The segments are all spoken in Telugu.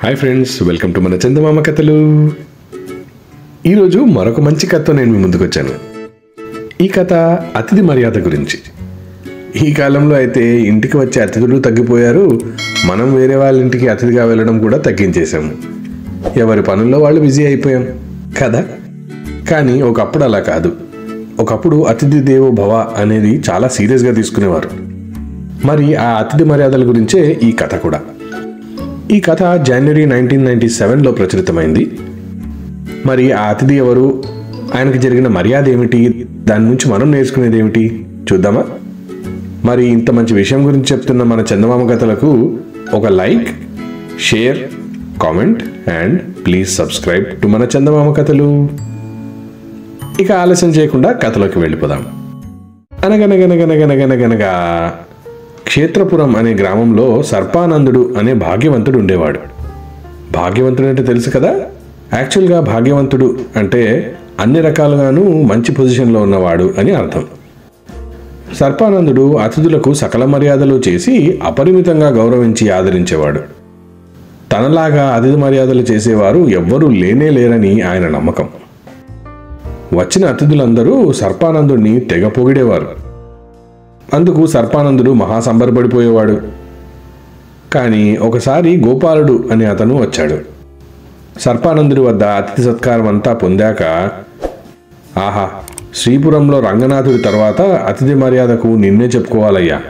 హాయ్ ఫ్రెండ్స్, వెల్కమ్ టు మన చందమామ కథలు. ఈరోజు మరొక మంచి కథతో నేను మీ ముందుకు వచ్చాను. ఈ కథ అతిథి మర్యాద గురించి. ఈ కాలంలో అయితే ఇంటికి వచ్చే అతిథులు తగ్గిపోయారు. మనం వేరే వాళ్ళ ఇంటికి అతిథిగా వెళ్ళడం కూడా తగ్గించేశాము. ఎవరి పనుల్లో వాళ్ళు బిజీ అయిపోయాం కదా. కానీ ఒకప్పుడు అలా కాదు. ఒకప్పుడు అతిథి దేవో భవ అనేది చాలా సీరియస్గా తీసుకునేవారు. మరి ఆ అతిథి మర్యాదల గురించే ఈ కథ కూడా. ఈ కథ జనవరి 1997లో ప్రచురితమైంది. మరి ఆ అతిథి ఎవరు, ఆయనకి జరిగిన మర్యాద ఏమిటి, దాని నుంచి మనం నేర్చుకునేది ఏమిటి చూద్దామా? మరి ఇంత మంచి విషయం గురించి చెప్తున్న మన చందమామ కథలకు ఒక like, share, comment and please subscribe to మన చందమామ కథలు. ఇక ఆలస్యం చేయకుండా కథలోకి వెళ్ళిపోదాం. అనగనగనగనగనగనగనగా క్షేత్రపురం అనే గ్రామంలో సర్పానందుడు అనే భాగ్యవంతుడు ఉండేవాడు. భాగ్యవంతుడు అంటే తెలుసు కదా. యాక్చువల్గా భాగ్యవంతుడు అంటే అన్ని రకాలుగాను మంచి పొజిషన్లో ఉన్నవాడు అని అర్థం. సర్పానందుడు అతిథులకు సకల మర్యాదలు చేసి అపరిమితంగా గౌరవించి ఆదరించేవాడు. తనలాగా అతిథి మర్యాదలు చేసేవారు ఎవ్వరూ లేనే లేరని ఆయన నమ్మకం. వచ్చిన అతిథులందరూ సర్పానందుడిని తెగ పొగిడేవారు. అందుకు సర్పానందుడు మహాసంబరపడిపోయేవాడు. కానీ ఒకసారి గోపాలుడు అనే అతను వచ్చాడు. సర్పానందుడి వద్ద అతిథి సత్కారం అంతా పొందాక, ఆహా, శ్రీపురంలో రంగనాథుడి తర్వాత అతిథి మర్యాదకు నిన్నే చెప్పుకోవాలయ్యా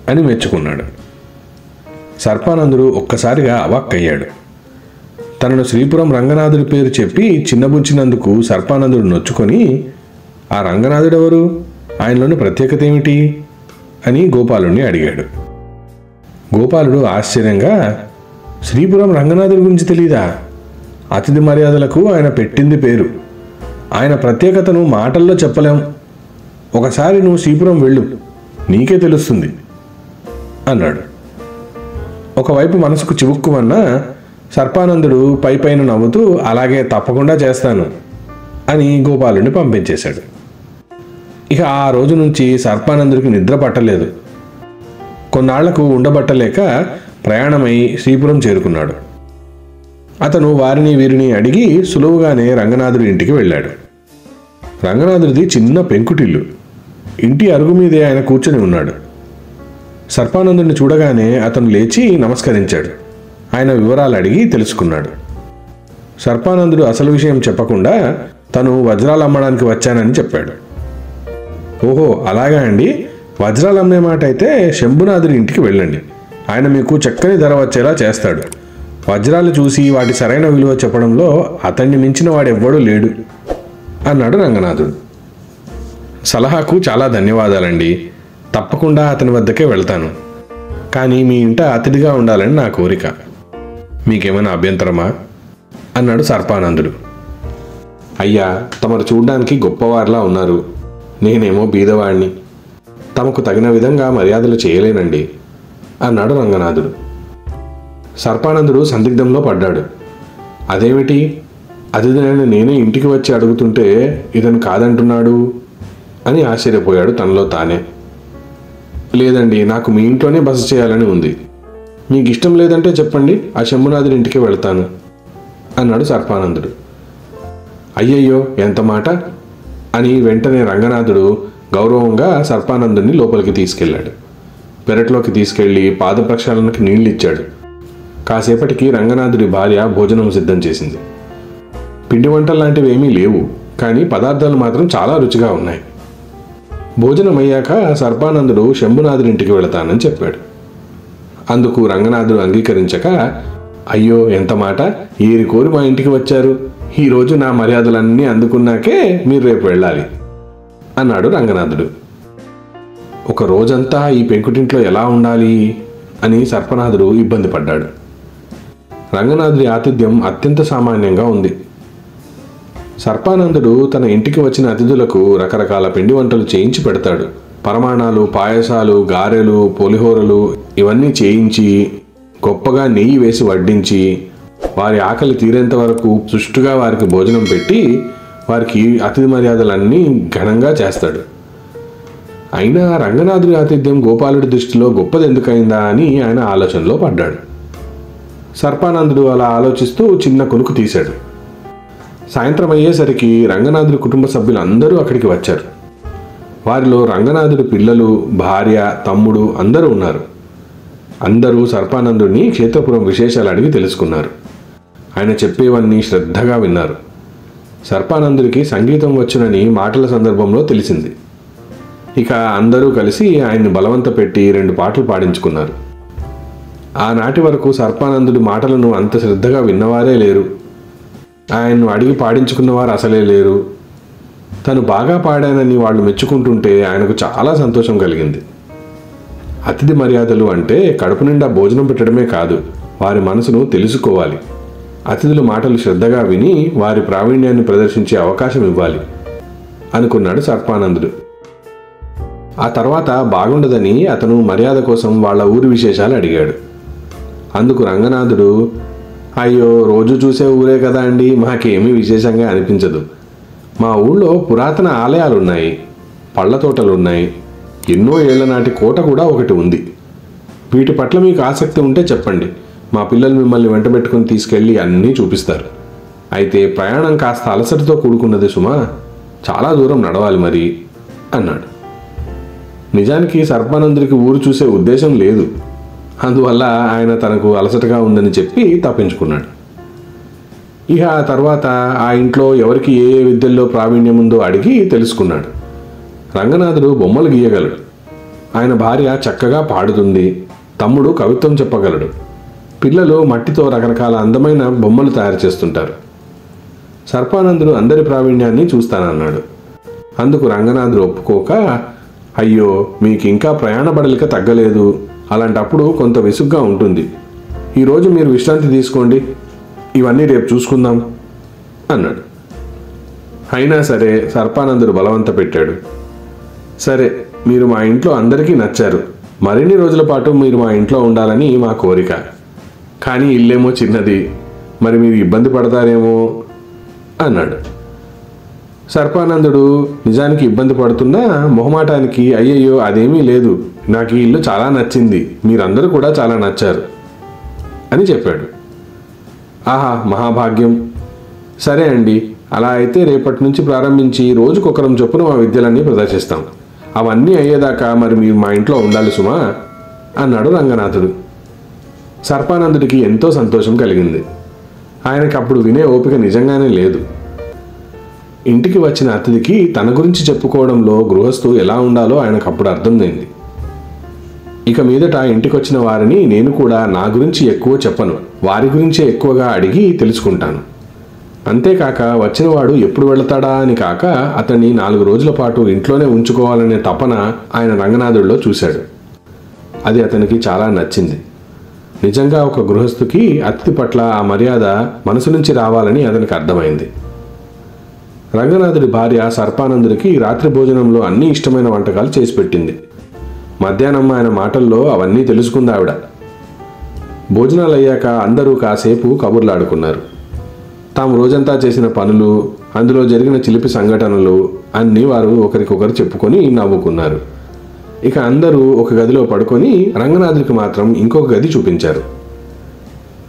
అని మెచ్చుకున్నాడు. సర్పానందుడు ఒక్కసారిగా అవాక్కయ్యాడు. తనను శ్రీపురం రంగనాథుడి పేరు చెప్పి చిన్నబుచ్చినందుకు సర్పానందుడు నొచ్చుకొని, ఆ రంగనాథుడెవరు, ఆయనలోని ప్రత్యేకత ఏమిటి అని గోపాలుడిని అడిగాడు. గోపాలుడు ఆశ్చర్యంగా, శ్రీపురం రంగనాథుడి గురించి తెలీదా? అతిథి మర్యాదలకు ఆయన పెట్టింది పేరు. ఆయన ప్రత్యేకతను మాటల్లో చెప్పలేం. ఒకసారి నువ్వు శ్రీపురం వెళ్ళు, నీకే తెలుస్తుంది అన్నాడు. ఒకవైపు మనసుకు చివుక్కుమన్న సర్పానందుడు పైపైన నవ్వుతూ, అలాగే తప్పకుండా చేస్తాను అని గోపాలుడిని పంపించేశాడు. ఇక ఆ రోజు నుంచి సర్పానందుడికి నిద్ర పట్టలేదు. కొన్నాళ్లకు ఉండబట్టలేక ప్రయాణమై శ్రీపురం చేరుకున్నాడు. అతను వారిని వీరిని అడిగి సులువుగానే రంగనాథుడి ఇంటికి వెళ్ళాడు. రంగనాథుడిది చిన్న పెంకుటిల్లు. ఇంటి అరుగు మీదే ఆయన కూర్చొని ఉన్నాడు. సర్పానందుడిని చూడగానే అతను లేచి నమస్కరించాడు. ఆయన వివరాలు అడిగి తెలుసుకున్నాడు. సర్పానందుడు అసలు విషయం చెప్పకుండా తను వజ్రాలు అమ్మడానికి వచ్చానని చెప్పాడు. ఓహో, అలాగా అండి. వజ్రాలు అమ్మే మాట అయితే శంభునాథుడి ఇంటికి వెళ్ళండి. ఆయన మీకు చక్కని ధర వచ్చేలా చేస్తాడు. వజ్రాలు చూసి వాటి సరైన విలువ చెప్పడంలో అతన్ని మించిన వాడెవ్వడూ లేడు అన్నాడు రంగనాథుడు. సలహాకు చాలా ధన్యవాదాలండి. తప్పకుండా అతని వద్దకే వెళ్తాను. కానీ మీ ఇంట అతిథిగా ఉండాలని నా కోరిక. మీకేమైనా అభ్యంతరమా అన్నాడు సర్పానందుడు. అయ్యా, తమరు చూడ్డానికి గొప్పవారిలా ఉన్నారు. నేనేమో బీదవాణ్ణి. తమకు తగిన విధంగా మర్యాదలు చేయలేనండి అన్నాడు రంగనాథుడు. సర్పానందుడు సందిగ్ధంలో పడ్డాడు. అదేమిటి, అతిథినైన నేనే ఇంటికి వచ్చి అడుగుతుంటే ఇతను కాదంటున్నాడు అని ఆశ్చర్యపోయాడు తనలో తానే. లేదండి, నాకు మీ ఇంట్లోనే బస చేయాలని ఉంది. మీకు ఇష్టం లేదంటే చెప్పండి, ఆ శంభునాథుడి ఇంటికి వెళ్తాను అన్నాడు సర్పానందుడు. అయ్యయ్యో, ఎంత మాట అని వెంటనే రంగనాథుడు గౌరవంగా సర్పానందుడిని లోపలికి తీసుకెళ్లాడు. పెరట్లోకి తీసుకెళ్లి పాద ప్రక్షాళనకి నీళ్ళిచ్చాడు. కాసేపటికి రంగనాథుడి భార్య భోజనం సిద్ధం చేసింది. పిండి వంటలు లాంటివి ఏమీ లేవు, కానీ పదార్థాలు మాత్రం చాలా రుచిగా ఉన్నాయి. భోజనం అయ్యాక సర్పానందుడు శంభునాథుడి ఇంటికి వెళతానని చెప్పాడు. అందుకు రంగనాథుడు అంగీకరించక, అయ్యో, ఎంత మాట, ఏరి కోరి మా ఇంటికి వచ్చారు. ఈరోజు నా మర్యాదలన్నీ అందుకున్నాకే మీరు రేపు వెళ్ళాలి అన్నాడు రంగనాథుడు. ఒక రోజంతా ఈ పెంకుటింట్లో ఎలా ఉండాలి అని సర్పనాథుడు ఇబ్బంది పడ్డాడు. రంగనాథుడి ఆతిథ్యం అత్యంత సామాన్యంగా ఉంది. సర్పానందుడు తన ఇంటికి వచ్చిన అతిథులకు రకరకాల పిండి వంటలు చేయించి పెడతాడు. పరమాణాలు, పాయసాలు, గారెలు, పులిహోరలు ఇవన్నీ చేయించి గొప్పగా నెయ్యి వేసి వడ్డించి వారి ఆకలి తీరేంత వరకు సుష్టుగా వారికి భోజనం పెట్టి వారికి అతిథి మర్యాదలన్నీ ఘనంగా చేస్తాడు. అయినా రంగనాథుడి ఆతిథ్యం గోపాలుడి దృష్టిలో గొప్పది ఎందుకైందా అని ఆయన ఆలోచనలో పడ్డాడు. సర్పానందుడు అలా ఆలోచిస్తూ చిన్న కొనుకు తీశాడు. సాయంత్రం అయ్యేసరికి రంగనాథుడి కుటుంబ సభ్యులు అందరూ అక్కడికి వచ్చారు. వారిలో రంగనాథుడి పిల్లలు, భార్య, తమ్ముడు అందరూ ఉన్నారు. అందరూ సర్పానందుడిని క్షేత్రపురం విశేషాలు అడిగి తెలుసుకున్నారు. ఆయన చెప్పేవన్నీ శ్రద్ధగా విన్నారు. సర్పానందుడికి సంగీతం వచ్చునని మాటల సందర్భంలో తెలిసింది. ఇక అందరూ కలిసి ఆయన్ని బలవంత పెట్టి 2 పాటలు పాడించుకున్నారు. ఆనాటి వరకు సర్పానందుడి మాటలను అంత శ్రద్ధగా విన్నవారే లేరు. ఆయన్ను అడిగి పాడించుకున్నవారు అసలే లేరు. తను బాగా పాడానని వాళ్ళు మెచ్చుకుంటుంటే ఆయనకు చాలా సంతోషం కలిగింది. అతిథి మర్యాదలు అంటే కడుపు నిండా భోజనం పెట్టడమే కాదు, వారి మనసును తెలుసుకోవాలి. అతిథుల మాటలు శ్రద్ధగా విని వారి ప్రావీణ్యాన్ని ప్రదర్శించే అవకాశం ఇవ్వాలి అనుకున్నాడు సర్పానందుడు. ఆ తర్వాత బాగుండదని అతను మర్యాద కోసం వాళ్ళ ఊరి విశేషాలు అడిగాడు. అందుకు రంగనాథుడు, అయ్యో, రోజు చూసే ఊరే కదా అండి, మాకేమీ విశేషంగా అనిపించదు. మా ఊళ్ళో పురాతన ఆలయాలున్నాయి, పళ్ళ తోటలున్నాయి, ఎన్నో ఏళ్ల నాటి కోట కూడా ఒకటి ఉంది. వీటి పట్ల మీకు ఆసక్తి ఉంటే చెప్పండి, మా పిల్లలు మిమ్మల్ని వెంటబెట్టుకుని తీసుకెళ్ళి అన్నీ చూపిస్తారు. అయితే ప్రయాణం కాస్త అలసటతో కూడుకున్నది సుమా, చాలా దూరం నడవాలి మరి అన్నాడు. నిజానికి సర్పానందుడికి ఊరు చూసే ఉద్దేశం లేదు. అందువల్ల ఆయన తనకు అలసటగా ఉందని చెప్పి తప్పించుకున్నాడు. ఇక ఆ తర్వాత ఆ ఇంట్లో ఎవరికి ఏ ఏ విద్యల్లో ప్రావీణ్యం ఉందో అడిగి తెలుసుకున్నాడు. రంగనాథుడు బొమ్మలు గీయగలడు, ఆయన భార్య చక్కగా పాడుతుంది, తమ్ముడు కవిత్వం చెప్పగలడు, పిల్లలు మట్టితో రకరకాల అందమైన బొమ్మలు తయారు చేస్తుంటారు. సర్పానందుడు అందరి ప్రావీణ్యాన్ని చూస్తానన్నాడు. అందుకు రంగనాథుడు ఒప్పుకోక, అయ్యో, మీకు ఇంకా ప్రయాణ బడలిక తగ్గలేదు, అలాంటప్పుడు కొంత విసుగ్గా ఉంటుంది. ఈరోజు మీరు విశ్రాంతి తీసుకోండి, ఇవన్నీ రేపు చూసుకుందాం అన్నాడు. అయినా సరే సర్పానందుడు బలవంత పెట్టాడు. సరే, మీరు మా ఇంట్లో అందరికీ నచ్చారు, మరిన్ని రోజుల పాటు మీరు మా ఇంట్లో ఉండాలని మా కోరిక. కానీ ఇల్లేమో చిన్నది, మరి మీరు ఇబ్బంది పడతారేమో అన్నాడు. సర్పానందుడు నిజానికి ఇబ్బంది పడుతున్నా మొహమాటానికి, అయ్యయ్యో అదేమీ లేదు, నాకు ఈ ఇల్లు చాలా నచ్చింది, మీరందరూ కూడా చాలా నచ్చారు అని చెప్పాడు. ఆహా, మహాభాగ్యం. సరే అండి, అలా అయితే రేపటి నుంచి ప్రారంభించి రోజుకొకరం చొప్పున మా విద్యలన్నీ ప్రదర్శిస్తాం. అవన్నీ అయ్యేదాకా మరి మీరు మా ఇంట్లో ఉండాలి సుమా అన్నాడు రంగనాథుడు. సర్పానందుడికి ఎంతో సంతోషం కలిగింది. ఆయనకి అప్పుడు వినే ఓపిక నిజంగానే లేదు. ఇంటికి వచ్చిన అతిథికి తన గురించి చెప్పుకోవడంలో గృహస్థు ఎలా ఉండాలో ఆయనకు అప్పుడు అర్థమైంది. ఇక మీదట ఇంటికొచ్చిన వారిని నేను కూడా నా గురించి ఎక్కువ చెప్పను, వారి గురించే ఎక్కువగా అడిగి తెలుసుకుంటాను. అంతేకాక వచ్చినవాడు ఎప్పుడు వెళతాడా అని కాక అతన్ని 4 రోజుల పాటు ఇంట్లోనే ఉంచుకోవాలనే తపన ఆయన రంగనాథుడిలో చూశాడు. అది అతనికి చాలా నచ్చింది. నిజంగా ఒక గృహస్థుకి అతిథి పట్ల ఆ మర్యాద మనసు నుంచి రావాలని అతనికి అర్థమైంది. రంగనాథుడి భార్య సర్పానందుడికి రాత్రి భోజనంలో అన్ని ఇష్టమైన వంటకాలు చేసి పెట్టింది. మధ్యాహ్నం ఆయన మాటల్లో అవన్నీ తెలుసుకుంది ఆవిడ. భోజనాలు అయ్యాక అందరూ కాసేపు కబుర్లాడుకున్నారు. తాము రోజంతా చేసిన పనులు, అందులో జరిగిన చిలిపి సంఘటనలు అన్నీ వారు ఒకరికొకరు చెప్పుకొని నవ్వుకున్నారు. ఇక అందరూ ఒక గదిలో పడుకొని రంగనాథుడికి మాత్రం ఇంకొక గది చూపించారు.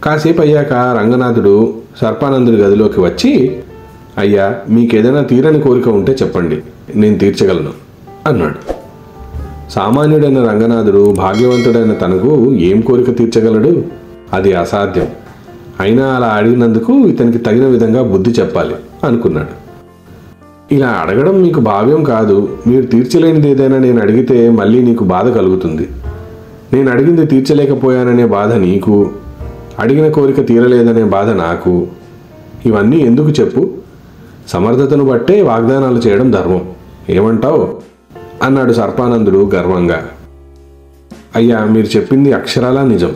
కాసేపు అయ్యాక రంగనాథుడు సర్పానందుడి గదిలోకి వచ్చి, అయ్యా, మీకేదైనా తీరని కోరిక ఉంటే చెప్పండి, నేను తీర్చగలను అన్నాడు. సామాన్యుడైన రంగనాథుడు భాగ్యవంతుడైన తనకు ఏం కోరిక తీర్చగలడు? అది అసాధ్యం. అయినా అలా అడిగినందుకు ఇతనికి తగిన విధంగా బుద్ధి చెప్పాలి అనుకున్నాడు. ఇలా అడగడం మీకు భావ్యం కాదు. మీరు తీర్చలేనిది ఏదైనా నేను అడిగితే మళ్ళీ నీకు బాధ కలుగుతుంది. నేను అడిగింది తీర్చలేకపోయాననే బాధ నీకు, అడిగిన కోరిక తీరలేదనే బాధ నాకు. ఇవన్నీ ఎందుకు చెప్పు? సమర్థతను బట్టే వాగ్దానాలు చేయడం ధర్మం. ఏమంటావు అన్నాడు సర్పానందుడు గర్వంగా. అయ్యా, మీరు చెప్పింది అక్షరాలా నిజం.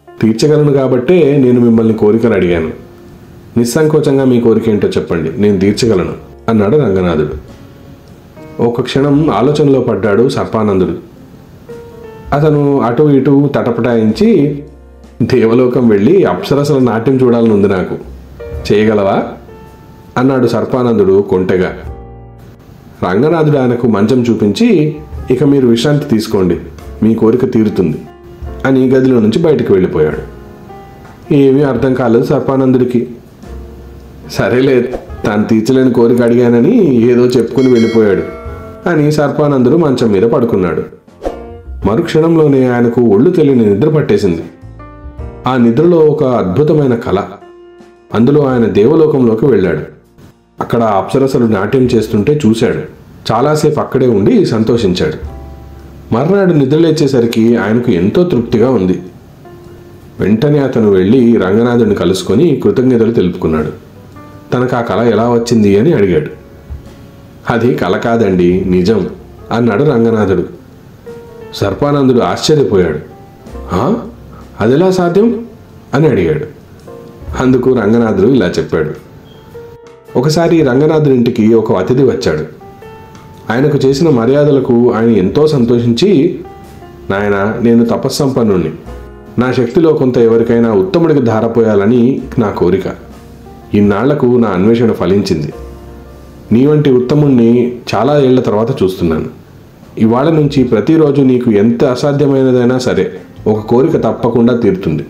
తీర్చగలను కాబట్టే నేను మిమ్మల్ని కోరికలు అడిగాను. నిస్సంకోచంగా మీ కోరిక ఏంటో చెప్పండి, నేను తీర్చగలను అన్నాడు రంగనాథుడు. ఒక క్షణం ఆలోచనలో పడ్డాడు సర్పానందుడు. అతను అటు ఇటు తటపటాయించి, దేవలోకం వెళ్ళి అప్సరసల నాట్యం చూడాలని ఉంది నాకు, చేయగలవా అన్నాడు సర్పానందుడు కొంటెగా. రంగనాథుడు ఆయనకు మంచం చూపించి, ఇక మీరు విశ్రాంతి తీసుకోండి, మీ కోరిక తీరుతుంది అని గదిలో నుంచి బయటకు వెళ్ళిపోయాడు. ఏమీ అర్థం కాలేదు సర్పానందుడికి. సరేలే, తాను తీర్చలేని కోరిక అడిగానని ఏదో చెప్పుకుని వెళ్ళిపోయాడు అని సర్పానందుడు మంచం మీద పడుకున్నాడు. మరుక్షణంలోనే ఆయనకు ఒళ్ళు తెలియని నిద్ర పట్టేసింది. ఆ నిద్రలో ఒక అద్భుతమైన కళ. అందులో ఆయన దేవలోకంలోకి వెళ్ళాడు. అక్కడ అప్సరసలు నాట్యం చేస్తుంటే చూశాడు. చాలాసేపు అక్కడే ఉండి సంతోషించాడు. మర్నాడు నిద్రలేచేసరికి ఆయనకు ఎంతో తృప్తిగా ఉంది. వెంటనే అతను వెళ్ళి రంగనాథుడిని కలుసుకొని కృతజ్ఞతలు తెలుపుకున్నాడు. తనకు ఆ కళ ఎలా వచ్చింది అని అడిగాడు. అది కళ కాదండి, నిజం అన్నాడు రంగనాథుడు. సర్పానందుడు ఆశ్చర్యపోయాడు. అదెలా సాధ్యం అని అడిగాడు. అందుకు రంగనాథుడు ఇలా చెప్పాడు. ఒకసారి రంగనాథుడి ఇంటికి ఒక అతిథి వచ్చాడు. ఆయనకు చేసిన మర్యాదలకు ఆయన ఎంతో సంతోషించి, నాయన, నేను తపస్సంపన్నుణ్ణి. నా శక్తిలో కొంత ఎవరికైనా ఉత్తముడికి ధారపోయాలని నా కోరిక. ఇన్నాళ్లకు నా అన్వేషణ ఫలించింది. నీ వంటి ఉత్తముణ్ణి చాలా ఏళ్ల తర్వాత చూస్తున్నాను. ఇవాళ నుంచి ప్రతిరోజు నీకు ఎంత అసాధ్యమైనదైనా సరే ఒక కోరిక తప్పకుండా తీరుతుంది.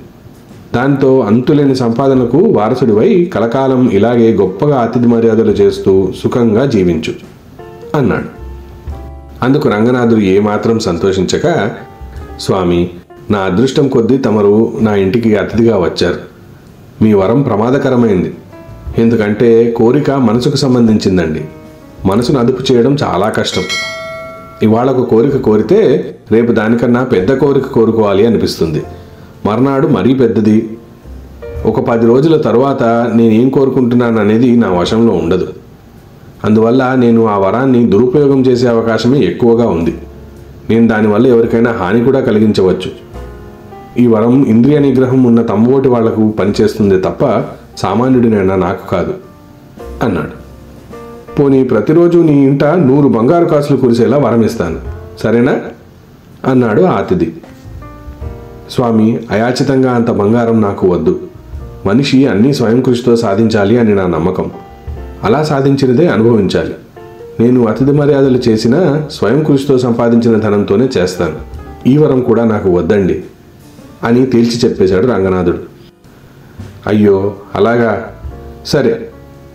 దాంతో అంతులేని సంపాదనకు వారసుడివై కలకాలం ఇలాగే గొప్పగా అతిథి మర్యాదలు చేస్తూ సుఖంగా జీవించు అన్నాడు. అందుకు రంగనాథుడు ఏమాత్రం సంతోషించక, స్వామి, నా అదృష్టం కొద్దీ తమరు నా ఇంటికి అతిథిగా వచ్చారు. మీ వరం ప్రమాదకరమైంది. ఎందుకంటే కోరిక మనసుకు సంబంధించిందండి. మనసును అదుపు చేయడం చాలా కష్టం. ఇవాళ ఒక కోరిక కోరితే రేపు దానికన్నా పెద్ద కోరిక కోరుకోవాలి అనిపిస్తుంది. మర్నాడు మరీ పెద్దది. ఒక 10 రోజుల తరువాత నేనేం కోరుకుంటున్నాను అనేది నా వశంలో ఉండదు. అందువల్ల నేను ఆ వరాన్ని దురుపయోగం చేసే అవకాశమే ఎక్కువగా ఉంది. నేను దానివల్ల ఎవరికైనా హాని కూడా కలిగించవచ్చు. ఈ వరం ఇంద్రియ నిగ్రహం ఉన్న తమ్మోటి వాళ్లకు పనిచేస్తుంది తప్ప సామాన్యుడినైనా నాకు కాదు అన్నాడు. పోనీ ప్రతిరోజు నీ ఇంట 100 బంగారు కాసులు కురిసేలా వరం ఇస్తాను, సరేనా అన్నాడు ఆ అతిథి. స్వామి, అయాచితంగా అంత బంగారం నాకు వద్దు. మనిషి అన్నీ స్వయం కృషితో సాధించాలి అని నా నమ్మకం. అలా సాధించినదే అనుభవించాలి. నేను అతిథి మర్యాదలు చేసినా స్వయం కృషితో సంపాదించిన ధనంతోనే చేస్తాను. ఈ వరం కూడా నాకు వద్దండి అని తేల్చి చెప్పేశాడు రంగనాథుడు. అయ్యో, అలాగా? సరే,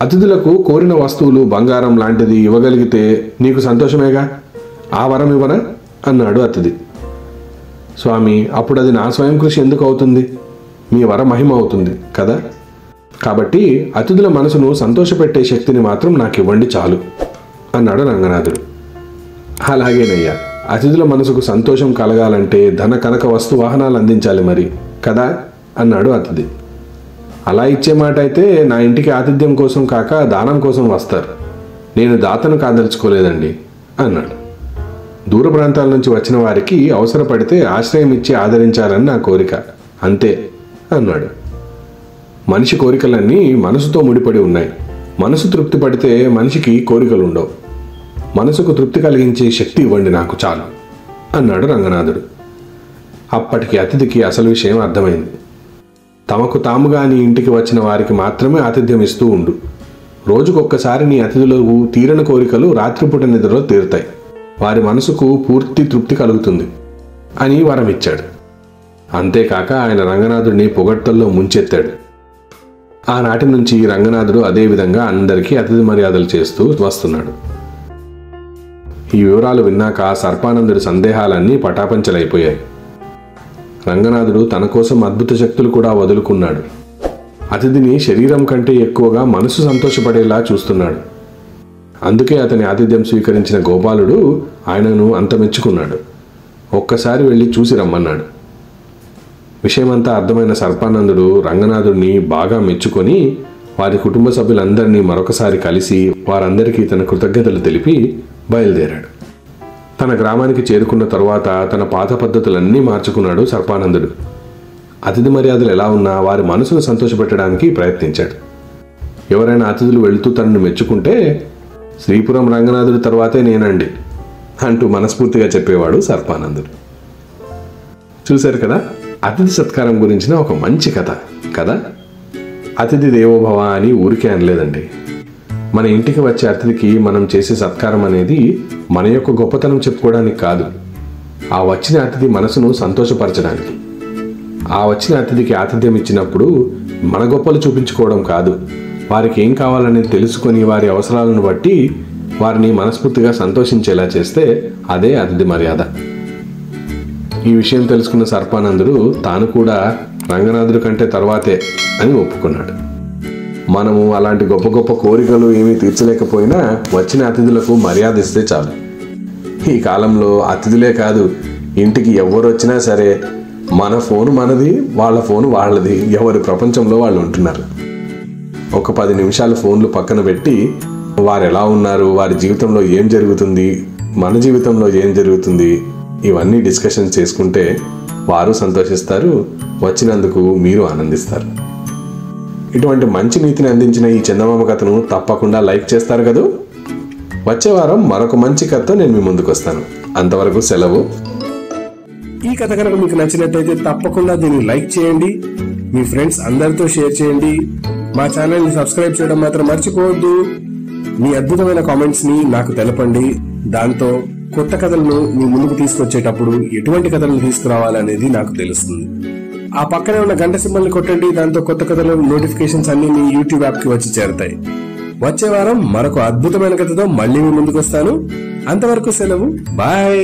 అతిథులకు కోరిన వస్తువులు బంగారం లాంటిది ఇవ్వగలిగితే నీకు సంతోషమేగా. ఆ వరం ఇవ్వనా అన్నాడు అతిథి. స్వామి, అప్పుడు అది నా స్వయం కృషి ఎందుకు అవుతుంది? మీ వర మహిమ అవుతుంది కదా. కాబట్టి అతిథుల మనసును సంతోషపెట్టే శక్తిని మాత్రం నాకు ఇవ్వండి చాలు అన్నాడు రంగనాథుడు. అలాగేనయ్యా, అతిథుల మనసుకు సంతోషం కలగాలంటే ధన కనక వస్తు వాహనాలు అందించాలి మరి కదా అన్నాడు అతిథి. అలా ఇచ్చే మాట అయితే నా ఇంటికి ఆతిథ్యం కోసం కాక దానం కోసం వస్తారు. నేను దాతను కాదలుచుకోలేదండి అన్నాడు. దూర ప్రాంతాల నుంచి వచ్చిన వారికి అవసరపడితే ఆశ్రయం ఇచ్చి ఆదరించాలని నా కోరిక, అంతే అన్నాడు. మనిషి కోరికలన్నీ మనసుతో ముడిపడి ఉన్నాయి. మనసు తృప్తి పడితే మనిషికి కోరికలు ఉండవు. మనసుకు తృప్తి కలిగించే శక్తి ఇవ్వండి నాకు చాలు అన్నాడు రంగనాథుడు. అప్పటికి అతిథికి అసలు విషయం అర్థమైంది. తమకు తాముగా నీ ఇంటికి వచ్చిన వారికి మాత్రమే ఆతిథ్యం ఇస్తూ ఉండు. రోజుకొక్కసారి నీ అతిథులకు తీరని కోరికలు రాత్రిపూట నిద్రలో తీరుతాయి. వారి మనసుకు పూర్తి తృప్తి కలుగుతుంది అని వరం ఇచ్చాడు. అంతేకాక ఆయన రంగనాథుడిని పొగడ్తల్లో ముంచెత్తాడు. ఆనాటి నుంచి రంగనాథుడు అదేవిధంగా అందరికీ అతిథి మర్యాదలు చేస్తూ వస్తున్నాడు. ఈ వివరాలు విన్నాక సర్పానందుడి సందేహాలన్నీ పటాపంచలైపోయాయి. రంగనాథుడు తన కోసం అద్భుత శక్తులు కూడా వదులుకున్నాడు. అతిథిని శరీరం కంటే ఎక్కువగా మనసు సంతోషపడేలా చూస్తున్నాడు. అందుకే అతని ఆతిథ్యం స్వీకరించిన గోపాలుడు ఆయనను అంత మెచ్చుకున్నాడు. ఒక్కసారి వెళ్ళి చూసి రమ్మన్నాడు. విషయమంతా అర్థమైన సర్పానందుడు రంగనాథుడిని బాగా మెచ్చుకొని వారి కుటుంబ సభ్యులందరినీ మరొకసారి కలిసి వారందరికీ తన కృతజ్ఞతలు తెలిపి బయలుదేరాడు. తన గ్రామానికి చేరుకున్న తరువాత తన పాత పద్ధతులన్నీ మార్చుకున్నాడు సర్పానందుడు. అతిథి మర్యాదలు ఎలా ఉన్నా వారి మనసును సంతోషపెట్టడానికి ప్రయత్నించాడు. ఎవరైనా అతిథులు వెళుతూ తనను మెచ్చుకుంటే శ్రీపురం రంగనాథుడి తర్వాతే నేనండి అంటూ మనస్ఫూర్తిగా చెప్పేవాడు సర్పానందుడు. చూశారు కదా, అతిథి సత్కారం గురించిన ఒక మంచి కథ కదా. అతిథి దేవోభవ అని ఊరికే అనలేదండి. మన ఇంటికి వచ్చే అతిథికి మనం చేసే సత్కారం అనేది మన యొక్క గొప్పతనం చెప్పుకోవడానికి కాదు, ఆ వచ్చిన అతిథి మనసును సంతోషపరచడానికి. ఆ వచ్చిన అతిథికి ఆతిథ్యం ఇచ్చినప్పుడు మన గొప్పలు చూపించుకోవడం కాదు, వారికి ఏం కావాలని తెలుసుకొని వారి అవసరాలను బట్టి వారిని మనస్ఫూర్తిగా సంతోషించేలా చేస్తే అదే అతిథి మర్యాద. ఈ విషయం తెలుసుకున్న సర్పానందుడు తాను కూడా రంగనాథుడి కంటే తర్వాతే అని ఒప్పుకున్నాడు. మనము అలాంటి గొప్ప గొప్ప కోరికలు ఏమీ తీర్చలేకపోయినా వచ్చిన అతిథులకు మర్యాద ఇస్తే చాలు. ఈ కాలంలో అతిథులే కాదు, ఇంటికి ఎవరు వచ్చినా సరే మన ఫోను మనది, వాళ్ళ ఫోను వాళ్ళది, ఎవరి ప్రపంచంలో వాళ్ళు ఉంటున్నారు. ఒక 10 నిమిషాలు ఫోన్లు పక్కన పెట్టి వారు ఎలా ఉన్నారు, వారి జీవితంలో ఏం జరుగుతుంది, మన జీవితంలో ఏం జరుగుతుంది, ఇవన్నీ డిస్కషన్ చేసుకుంటే వారు సంతోషిస్తారు, వచ్చినందుకు మీరు ఆనందిస్తారు. ఇటువంటి మంచి నీతిని అందించిన ఈ చందమామ కథను తప్పకుండా లైక్ చేస్తారు కదూ. వచ్చే వారం మరొక మంచి కథతో నేను మీ ముందుకు వస్తాను. అంతవరకు సెలవు. ఈ కథ కనుక మీకు నచ్చినట్టయితే తప్పకుండా దీన్ని లైక్ చేయండి, మీ ఫ్రెండ్స్ అందరితో షేర్ చేయండి. మా ఛానల్ ని సబ్స్క్రైబ్ చేయడం మాత్రం మర్చిపోవద్దు. మీ అద్భుతమైన కామెంట్స్ ని నాకు తెలపండి. దాంతో కొత్త కథలను మీ ముందుకు తీసుకొచ్చేటప్పుడు ఎటువంటి కథలను తీసుకురావాలనేది నాకు తెలుస్తుంది. ఆ పక్కనే ఉన్న గంట సింబల్ ని కొట్టండి. దాంతో కొత్త కథల నోటిఫికేషన్స్ అన్ని మీ యూట్యూబ్ యాప్ కి వచ్చి చేరతాయి. వచ్చే వారం మరొక అద్భుతమైన కథతో మళ్ళీ మీ ముందుకు వస్తాను. అంతవరకు సెలవు. బాయ్.